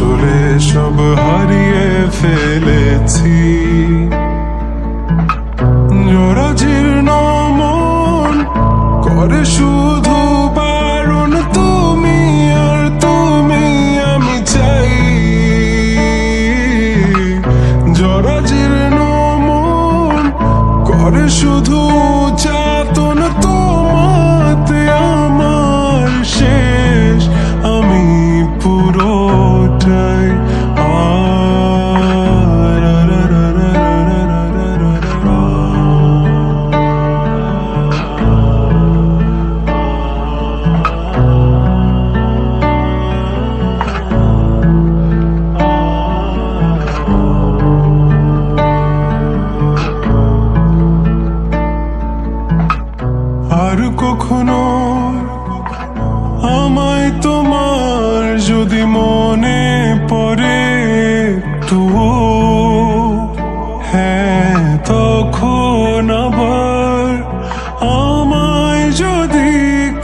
আসলে সব হারিয়ে ফেলেছি। জরাজীর্ণ মন করে শুধু বারণ, তুমি আর তুমি আমি চাই। জরাজীর্ণ মন করে শুধু যাতন, তোমাতে আমার শেষ আমি পুরোটাই। আর কখনো আমায় তোমার যদি মনে পড়ে একটুও, হ্যাঁ তখন আবার আমায় যদি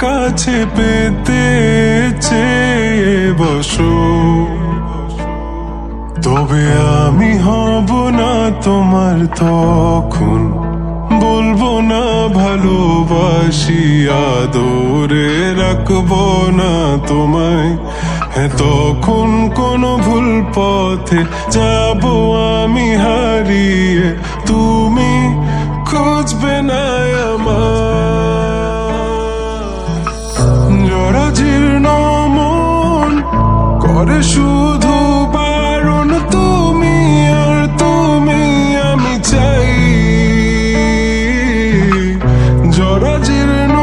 কাছে পেতে চেয়ে বসো, তবে আমি হব না তোমার তখন। বলবো না ভালোবাসি, আদরে রাখবো না তোমায়। হ্যাঁ তখন কোনো ভুল পথে যাবো আমি হারিয়ে, তুমি খুঁজবে না আমার। জরাজীর্ণ মন করে শুধু বারণ, তুমি আর তুমি আমি চাই। জরাজীর্ণ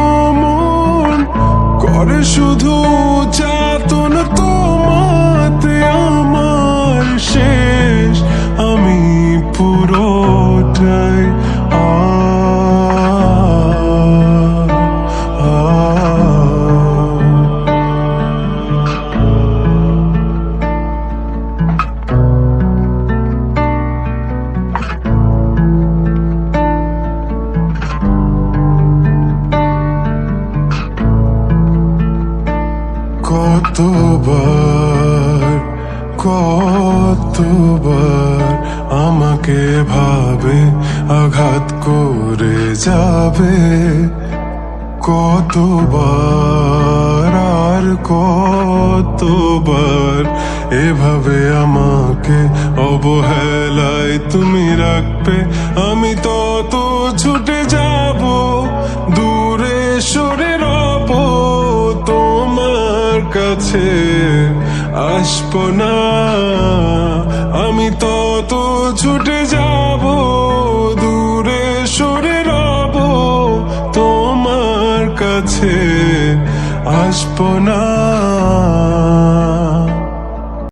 মন করে শুধু যাতন, তোমাতে আমার শেষ আমি পুরোটাই। কতবার কতবার আমাকে ভাবে আঘাত করে যাবে, কতবার আর কতবার এভাবে আমাকে অবহেলায় তুমি রাখবে। আমি তত ছুটে যাব, দূরে সরে রব, তোমার কাছে আসবো না। আমি তত ছুটে যাব, দূরে সরে রব, তোমার কাছে আসবো না।